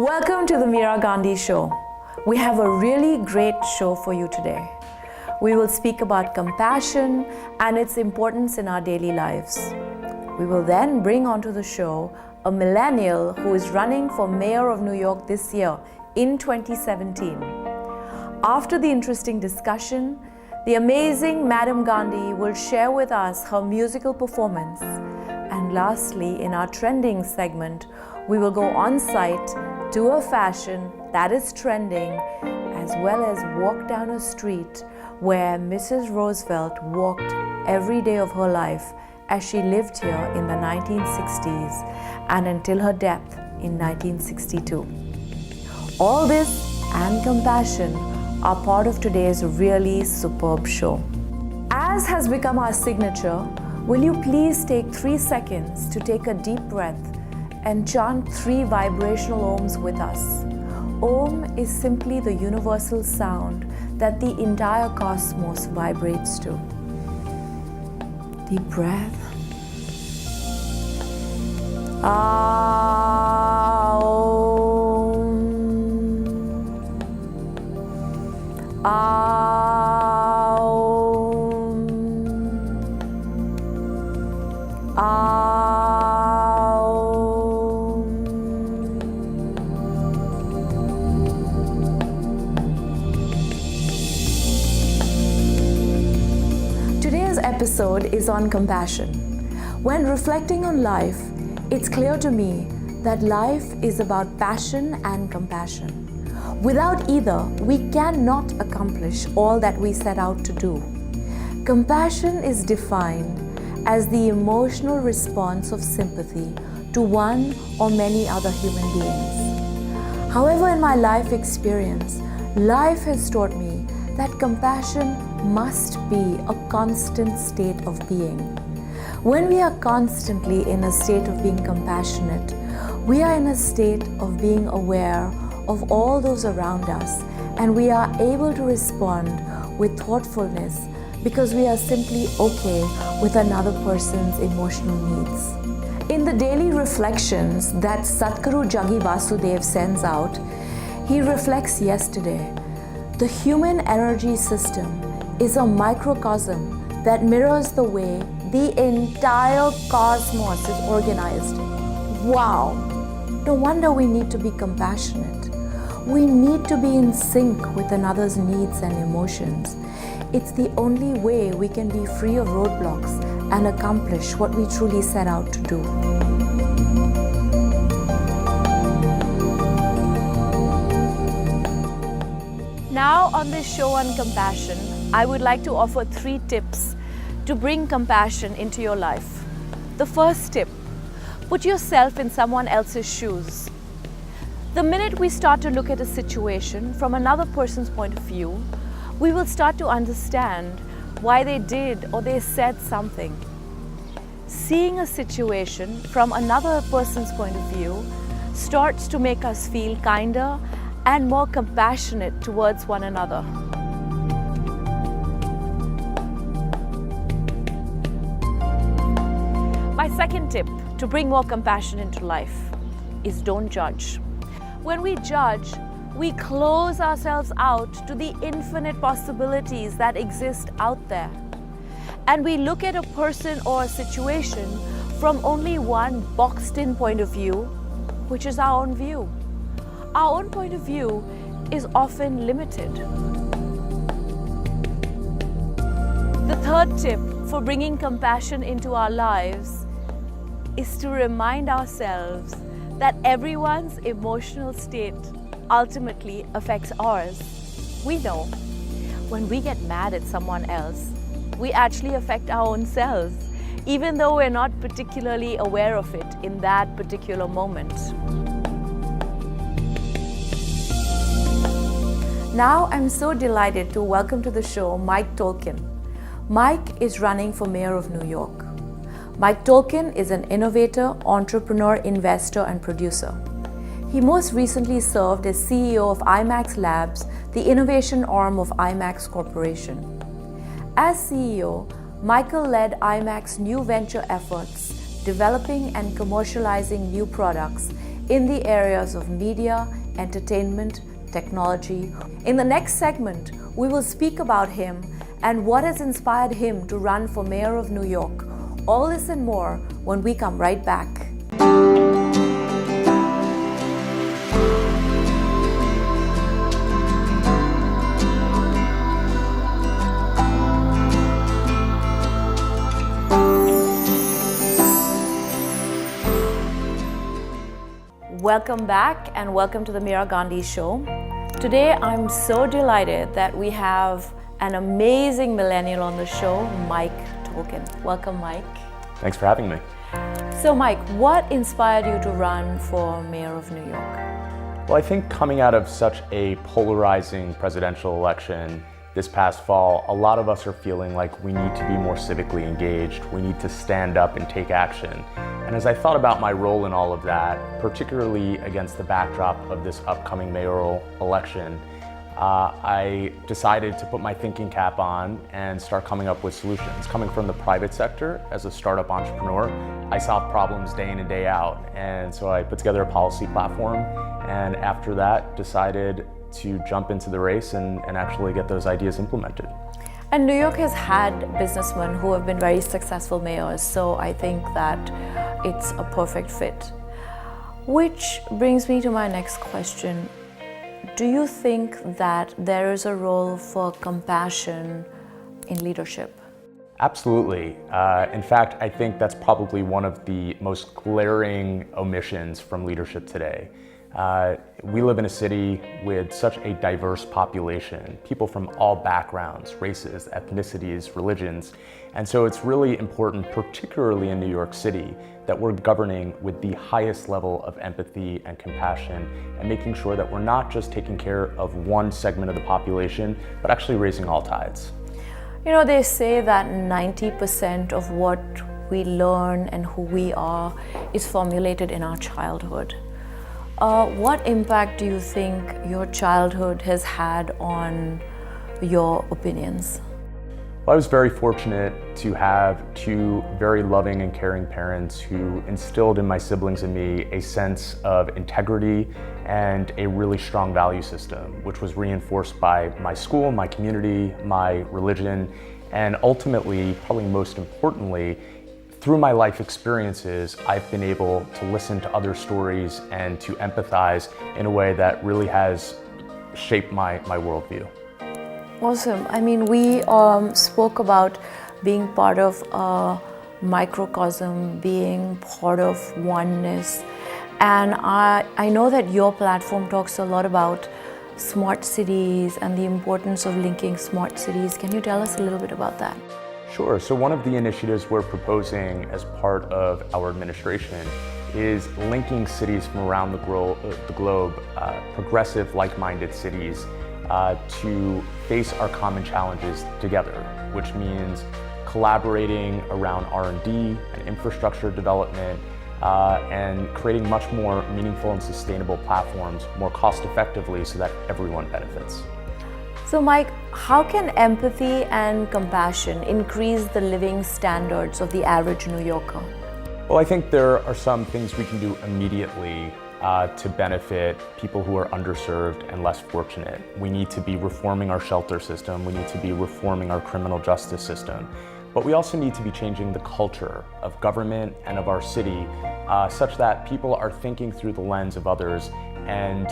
Welcome to the Meera Gandhi show. We have a really great show for you today. We will speak about compassion and its importance in our daily lives. We will then bring onto the show a millennial who is running for mayor of New York this year in 2017. After the interesting discussion, the amazing Madam Gandhi will share with us her musical performance. And lastly, in our trending segment, we will go on site, do a fashion that is trending, as well as walk down a street where Mrs. Roosevelt walked every day of her life as she lived here in the 1960s and until her death in 1962. All this and compassion are part of today's really superb show. As has become our signature, will you please take 3 seconds to take a deep breath and chant 3 vibrational ohms with us. Om is simply the universal sound that the entire cosmos vibrates to. Deep breath. Om. Today's episode is on compassion. When reflecting on life, it's clear to me that life is about passion and compassion. Without either, we cannot accomplish all that we set out to do. Compassion is defined as the emotional response of sympathy to one or many other human beings. However, in my life experience, life has taught me that compassion must be a constant state of being. When we are constantly in a state of being compassionate, we are in a state of being aware of all those around us, and we are able to respond with thoughtfulness because we are simply okay with another person's emotional needs. In the daily reflections that Satguru Jaggi Vasudev sends out, he reflects yesterday. The human energy system is a microcosm that mirrors the way the entire cosmos is organized. Wow! No wonder we need to be compassionate. We need to be in sync with another's needs and emotions. It's the only way we can be free of roadblocks and accomplish what we truly set out to do. Now on this show on compassion, I would like to offer 3 tips to bring compassion into your life. The first tip: put yourself in someone else's shoes. The minute we start to look at a situation from another person's point of view, we will start to understand why they did or they said something. Seeing a situation from another person's point of view starts to make us feel kinder and more compassionate towards one another. My second tip to bring more compassion into life is don't judge. When we judge, we close ourselves out to the infinite possibilities that exist out there. And we look at a person or a situation from only one boxed-in point of view, which is our own view. Our own point of view is often limited. The third tip for bringing compassion into our lives is to remind ourselves that everyone's emotional state ultimately affects ours. We know when we get mad at someone else, we actually affect our own selves, even though we're not particularly aware of it in that particular moment. Now I'm so delighted to welcome to the show Mike Tolkin. Mike is running for mayor of New York. Mike Tolkin is an innovator, entrepreneur, investor, and producer. He most recently served as CEO of IMAX Labs, the innovation arm of IMAX Corporation. As CEO, Michael led IMAX new venture efforts, developing and commercializing new products in the areas of media, entertainment, technology. In the next segment, we will speak about him and what has inspired him to run for Mayor of New York. All this and more when we come right back. Welcome back and welcome to the Meera Gandhi show. Today I'm so delighted that we have an amazing millennial on the show, Mike Tolkin. Welcome, Mike. Thanks for having me. So Mike, what inspired you to run for Mayor of New York? Well, I think coming out of such a polarizing presidential election this past fall, a lot of us are feeling like we need to be more civically engaged. We need to stand up and take action. And as I thought about my role in all of that, particularly against the backdrop of this upcoming mayoral election, I decided to put my thinking cap on and start coming up with solutions. Coming from the private sector as a startup entrepreneur, I solve problems day in and day out. And so I put together a policy platform, and after that decided to jump into the race and actually get those ideas implemented. And New York has had businessmen who have been very successful mayors, so I think that it's a perfect fit. Which brings me to my next question. Do you think that there is a role for compassion in leadership? Absolutely. In fact, I think that's probably one of the most glaring omissions from leadership today. We live in a city with such a diverse population, people from all backgrounds, races, ethnicities, religions. And so it's really important, particularly in New York City, that we're governing with the highest level of empathy and compassion and making sure that we're not just taking care of one segment of the population, but actually raising all tides. You know, they say that 90% of what we learn and who we are is formulated in our childhood. What impact do you think your childhood has had on your opinions? Well, I was very fortunate to have two very loving and caring parents who instilled in my siblings and me a sense of integrity and a really strong value system, which was reinforced by my school, my community, my religion, and ultimately, probably most importantly, through my life experiences, I've been able to listen to other stories and to empathize in a way that really has shaped my worldview. Awesome. I mean, we spoke about being part of a microcosm, being part of oneness. And I know that your platform talks a lot about smart cities and the importance of linking smart cities. Can you tell us a little bit about that? Sure. So one of the initiatives we're proposing as part of our administration is linking cities from around the globe, progressive, like-minded cities, to face our common challenges together, which means collaborating around R&D and infrastructure development, and creating much more meaningful and sustainable platforms more cost-effectively so that everyone benefits. So Mike, how can empathy and compassion increase the living standards of the average New Yorker? Well, I think there are some things we can do immediately to benefit people who are underserved and less fortunate. We need to be reforming our shelter system. We need to be reforming our criminal justice system. But we also need to be changing the culture of government and of our city such that people are thinking through the lens of others, and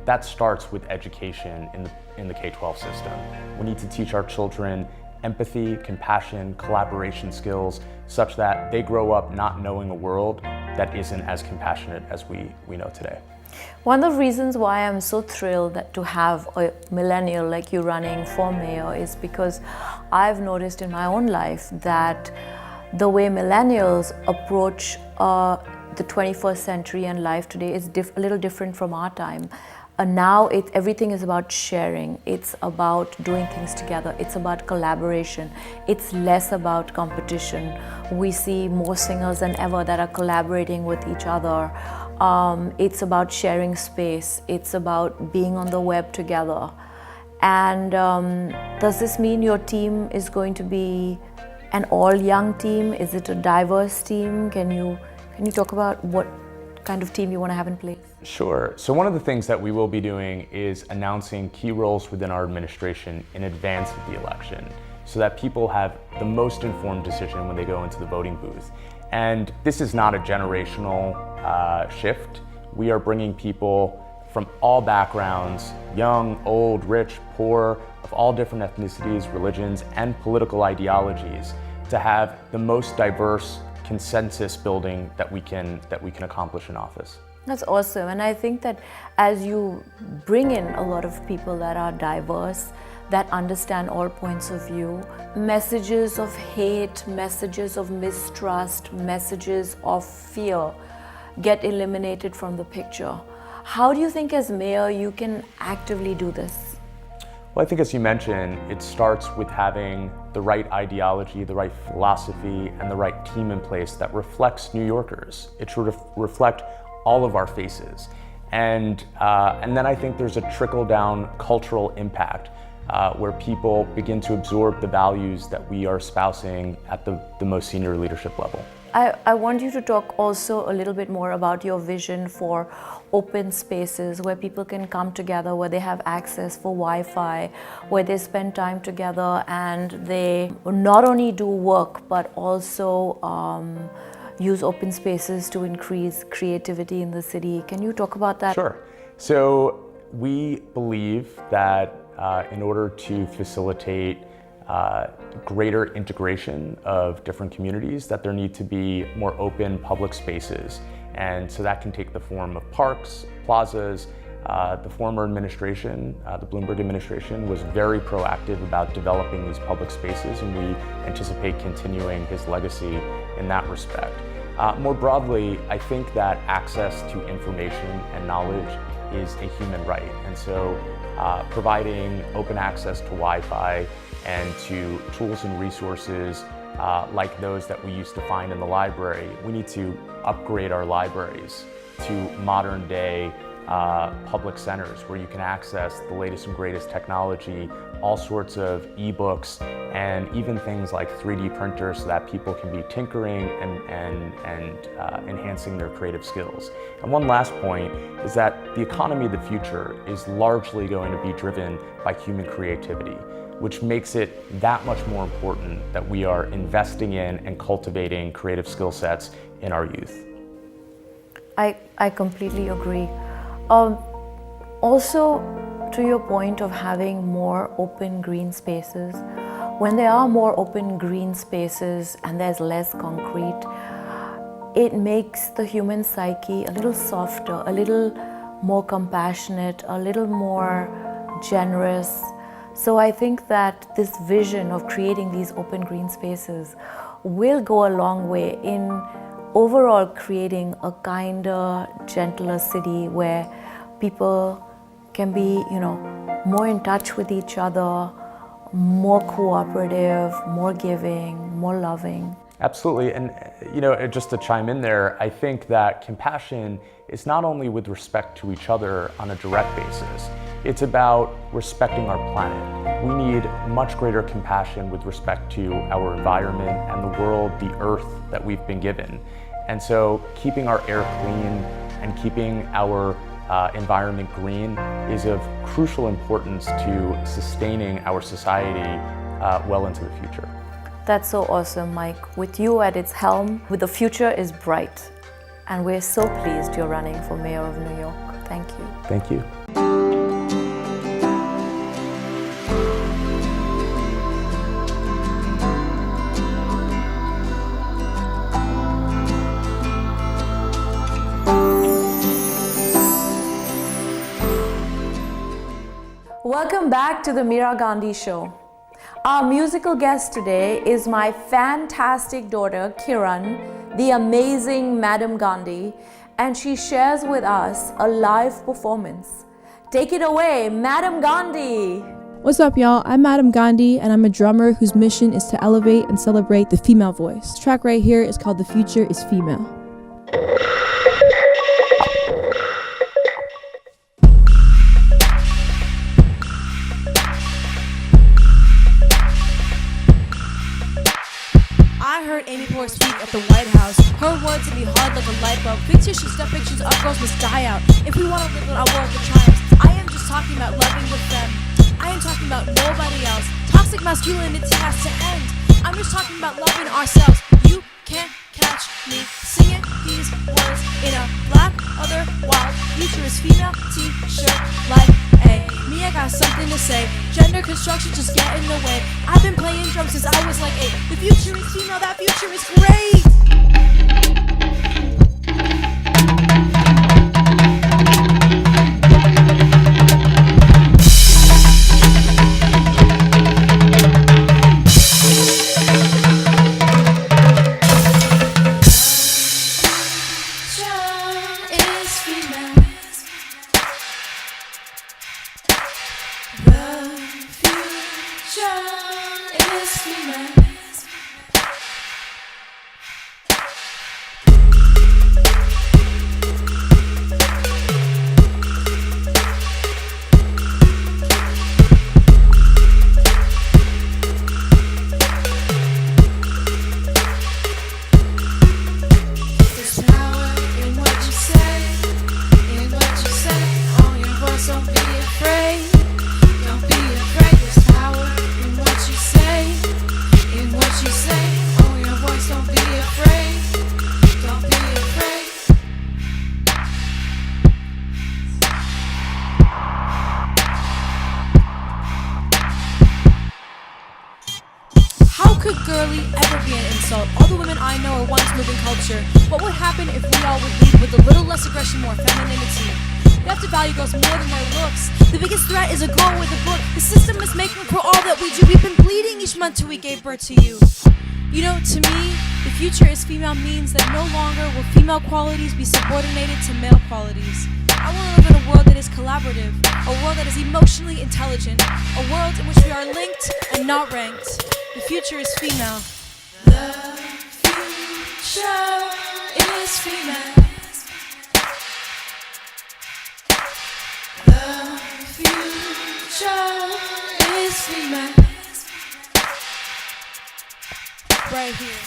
that starts with education in the K-12 system. We need to teach our children empathy, compassion, collaboration skills, such that they grow up not knowing a world that isn't as compassionate as we know today. One of the reasons why I'm so thrilled to have a millennial like you running for mayor is because I've noticed in my own life that the way millennials approach the 21st century and life today is a little different from our time. Now everything is about sharing. It's about doing things together. It's about collaboration. It's less about competition. We see more singers than ever that are collaborating with each other. It's about sharing space. It's about being on the web together. And does this mean your team is going to be an all-young team? Is it a diverse team? Can you talk about what kind of team you want to have in place? Sure. So one of the things that we will be doing is announcing key roles within our administration in advance of the election so that people have the most informed decision when they go into the voting booth. And this is not a generational shift. We are bringing people from all backgrounds, young, old, rich, poor, of all different ethnicities, religions, and political ideologies, to have the most diverse consensus building that we can accomplish in office. That's awesome. And I think that as you bring in a lot of people that are diverse, that understand all points of view, messages of hate, messages of mistrust, messages of fear get eliminated from the picture. How do you think as mayor you can actively do this? Well, I think as you mentioned, it starts with having the right ideology, the right philosophy, and the right team in place that reflects New Yorkers. It should reflect all of our faces. And then I think there's a trickle-down cultural impact where people begin to absorb the values that we are espousing at the most senior leadership level. I want you to talk also a little bit more about your vision for open spaces where people can come together, where they have access for Wi-Fi, where they spend time together and they not only do work but also use open spaces to increase creativity in the city. Can you talk about that? Sure. So we believe that in order to facilitate greater integration of different communities, that there need to be more open public spaces. And so that can take the form of parks, plazas. The former administration, the Bloomberg administration, was very proactive about developing these public spaces, and we anticipate continuing his legacy in that respect. More broadly, I think that access to information and knowledge is a human right. And so providing open access to Wi-Fi and to tools and resources like those that we used to find in the library. We need to upgrade our libraries to modern day public centers where you can access the latest and greatest technology, all sorts of ebooks, and even things like 3D printers so that people can be tinkering and enhancing their creative skills. And one last point is that the economy of the future is largely going to be driven by human creativity, which makes it that much more important that we are investing in and cultivating creative skill sets in our youth. I completely agree. Also, to your point of having more open green spaces, when there are more open green spaces and there's less concrete, it makes the human psyche a little softer, a little more compassionate, a little more generous. So I think that this vision of creating these open green spaces will go a long way in overall creating a kinder, gentler city where people can be, more in touch with each other, more cooperative, more giving, more loving. Absolutely. And, just to chime in there, I think that compassion is not only with respect to each other on a direct basis, it's about respecting our planet. We need much greater compassion with respect to our environment and the world, the earth that we've been given. And so keeping our air clean and keeping our environment green is of crucial importance to sustaining our society well into the future. That's so awesome, Mike. With you at its helm, the future is bright. And we're so pleased you're running for Mayor of New York. Thank you. Thank you. Welcome back to the Meera Gandhi Show. Our musical guest today is my fantastic daughter, Kiran, the amazing Madam Gandhi, and she shares with us a live performance. Take it away, Madam Gandhi. What's up, y'all? I'm Madam Gandhi, and I'm a drummer whose mission is to elevate and celebrate the female voice. This track right here is called The Future is Female. I heard Amy Poehler speak at the White House. Her words hit me hard like a light spoke. Fictitious depictions of girls must die out if we want to live in a world that triumphs. I am just talking about loving with them. I am talking about nobody else. Toxic masculinity has to end. I'm just talking about loving ourselves. You can't catch me singing these words in a black, other, wild, future is female t-shirt like a. Me, I got something to say. Gender construction just get in the way. I've been playing drums since I was like 8. The future is female, that future is great. Could girly ever be an insult? All the women I know are once moving culture. What would happen if we all would lead with a little less aggression, more femininity? We have to value girls more than their looks. The biggest threat is a girl with a book. The system is making for all that we do. We've been bleeding each month till we gave birth to you. You know, to me, the future is female means that no longer will female qualities be subordinated to male qualities. I want to live in a world that is collaborative, a world that is emotionally intelligent, a world in which we are linked and not ranked. The future is female. The future is female. The future is female. Right here.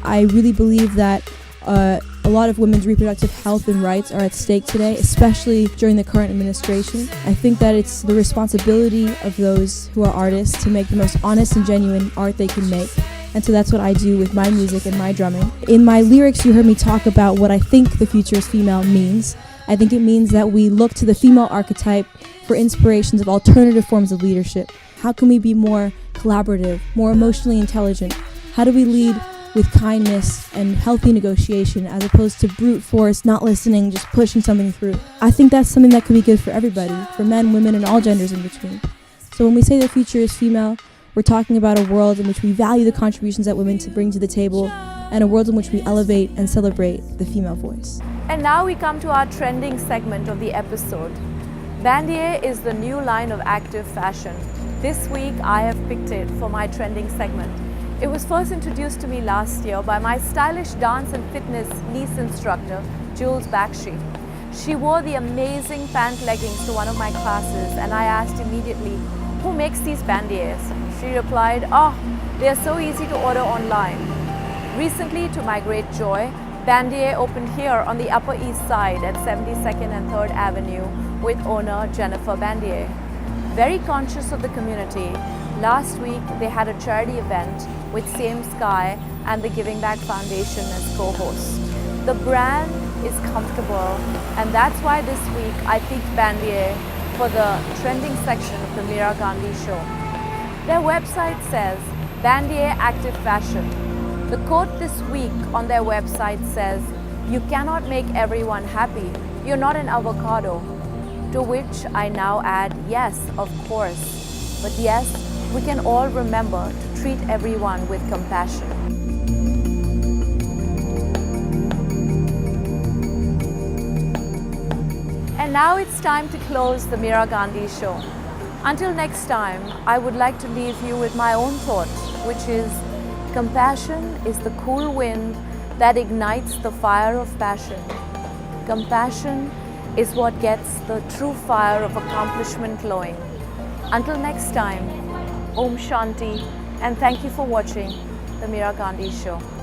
I really believe that a lot of women's reproductive health and rights are at stake today, especially during the current administration. I think that it's the responsibility of those who are artists to make the most honest and genuine art they can make. And so that's what I do with my music and my drumming. In my lyrics, you heard me talk about what I think the future is female means. I think it means that we look to the female archetype for inspirations of alternative forms of leadership. How can we be more collaborative, more emotionally intelligent? How do we lead with kindness and healthy negotiation as opposed to brute force, not listening, just pushing something through? I think that's something that could be good for everybody, for men, women, and all genders in between. So when we say the future is female, we're talking about a world in which we value the contributions that women bring to the table and a world in which we elevate and celebrate the female voice. And now we come to our trending segment of the episode. Bandier is the new line of active fashion. This week I have picked it for my trending segment. It was first introduced to me last year by my stylish dance and fitness niece instructor, Jules Bakshi. She wore the amazing pant leggings to one of my classes and I asked immediately, "Who makes these bandiers?" She replied, "Oh, they are so easy to order online." Recently, to my great joy, Bandier opened here on the Upper East Side at 72nd and 3rd Avenue with owner Jennifer Bandier. Very conscious of the community, last week they had a charity event with Same Sky and the Giving Back Foundation as co-hosts. The brand is comfortable and that's why this week I picked Bandier for the trending section of the Meera Gandhi show. Their website says Bandier Active Fashion. The quote this week on their website says, "You cannot make everyone happy. You're not an avocado." To which I now add, yes, of course. But yes, we can all remember to treat everyone with compassion. And now it's time to close the Meera Gandhi show. Until next time, I would like to leave you with my own thought, which is, compassion is the cool wind that ignites the fire of passion. Compassion is what gets the true fire of accomplishment glowing. Until next time, Om Shanti, and thank you for watching the Meera Gandhi Show.